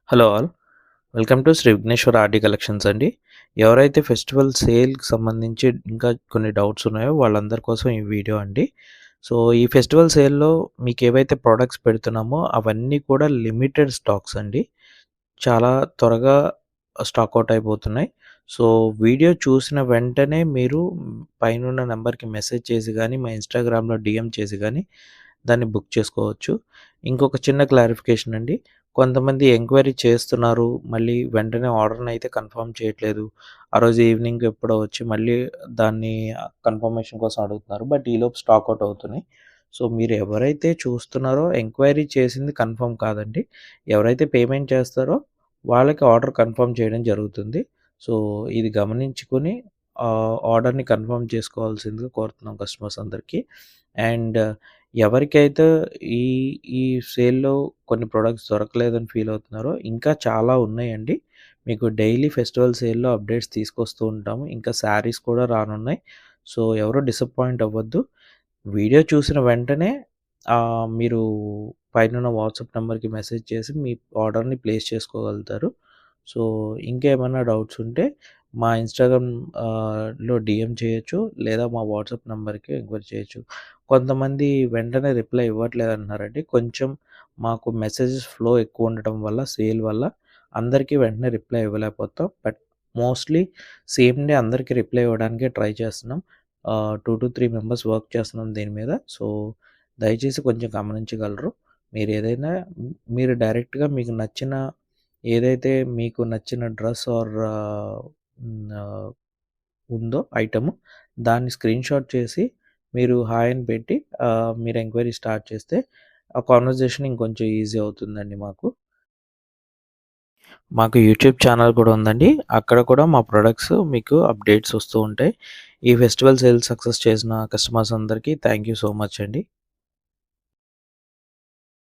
Hello all. Welcome to Shri Vighneshwara RD collections అండి. ఎవరైతే festival సేల్‌కి సంబంధించి ఇంకా కొన్ని డౌట్స్ ఉన్నాయో వాళ్ళందరి కోసం ఈ వీడియో అండి. సో, ఈ ఫెస్టివల్ సేల్‌లో మీకేవైతే ప్రొడక్ట్స్ పెడుతున్నామో అవన్నీ కూడా లిమిటెడ్ స్టాక్స్ అండి. చాలా త్వరగా స్టాక్ ఔట్ అయిపోతున్నాయి. సో, వీడియో చూసిన వెంటనే మీరు పైనున్న నంబర్‌కి మెసేజ్ చేసి గానీ, మా ఇన్‌స్టాగ్రామ్‌లో డీఎం చేసి గానీ దాన్ని బుక్ చేసుకోవచ్చు. ఇంకొక చిన్న క్లారిఫికేషన్ అండి. కొంతమంది ఎంక్వైరీ చేస్తున్నారు. మళ్ళీ వెంటనే ఆర్డర్‌నయితే కన్ఫర్మ్ చేయట్లేదు. ఆ రోజు ఈవినింగ్ ఎప్పుడో వచ్చి మళ్ళీ దాన్ని కన్ఫర్మేషన్ కోసం అడుగుతున్నారు. బట్ ఈలోపు స్టాక్ ఔట్ అవుతున్నాయి. సో, మీరు ఎవరైతే చూస్తున్నారో ఎంక్వైరీ చేసింది కన్ఫర్మ్ కాదండి. ఎవరైతే పేమెంట్ చేస్తారో వాళ్ళకి ఆర్డర్ కన్ఫర్మ్ చేయడం జరుగుతుంది. సో, ఇది గమనించుకొని ఆర్డర్‌ని కన్ఫర్మ్ చేసుకోవాల్సిందిగా కోరుతున్నాం కస్టమర్స్ అందరికీ. అండ్ ఎవరికైతే ఈ ఈ సేల్‌లో కొన్ని ప్రొడక్ట్స్ దొరకలేదని ఫీల్ అవుతున్నారో ఇంకా చాలా ఉన్నాయండి. మీకు డైలీ ఫెస్టివల్ సేల్‌లో అప్డేట్స్ తీసుకొస్తూ ఉంటాము. ఇంకా శారీస్ కూడా రానున్నాయి. సో, ఎవరు డిసప్పాయింట్ అవ్వద్దు. వీడియో చూసిన వెంటనే మీరు పైనున్న వాట్సాప్ నంబర్‌కి మెసేజ్ చేసి మీ ఆర్డర్‌ని ప్లేస్ చేసుకోగలుగుతారు. సో, ఇంకేమన్నా డౌట్స్ ఉంటే మా ఇన్‌స్టాగ్రామ్ లో డీఎం చేయొచ్చు. లేదా మా వాట్సాప్ నంబర్‌కి ఎంక్వైరీ చేయొచ్చు. కొంతమంది వెంటనే రిప్లై ఇవ్వట్లేదంటున్నారండి. కొంచెం మాకు మెసేజెస్ ఫ్లో ఎక్కువ ఉండటం వల్ల, సేల్ వల్ల అందరికీ వెంటనే రిప్లై ఇవ్వలేకపోతాం. బట్ మోస్ట్‌లీ సేమ్ డే అందరికీ రిప్లై ఇవ్వడానికే ట్రై చేస్తున్నాం. 2-3 మెంబర్స్ వర్క్ చేస్తున్నాం దీని మీద. సో, దయచేసి కొంచెం గమనించగలరు. మీరేదైనా మీరు డైరెక్ట్‌గా ఏదైతే మీకు నచ్చిన డ్రెస్ హ్మ్. ఉందో ఐటెము దాన్ని స్క్రీన్‌షాట్ చేసి మీరు హాయ్ అని పెట్టి మీరు ఎంక్వైరీ స్టార్ట్ చేస్తే ఆ కన్వర్జేషన్ ఇంకొంచెం ఈజీ అవుతుందండి మాకు. మాకు యూట్యూబ్ ఛానల్ కూడా ఉందండి. అక్కడ కూడా మా ప్రొడక్ట్స్ మీకు అప్డేట్స్ వస్తూ ఉంటాయి. ఈ ఫెస్టివల్ సేల్ సక్సెస్ చేసిన కస్టమర్స్ అందరికీ థ్యాంక్ యూ సో మచ్ అండి.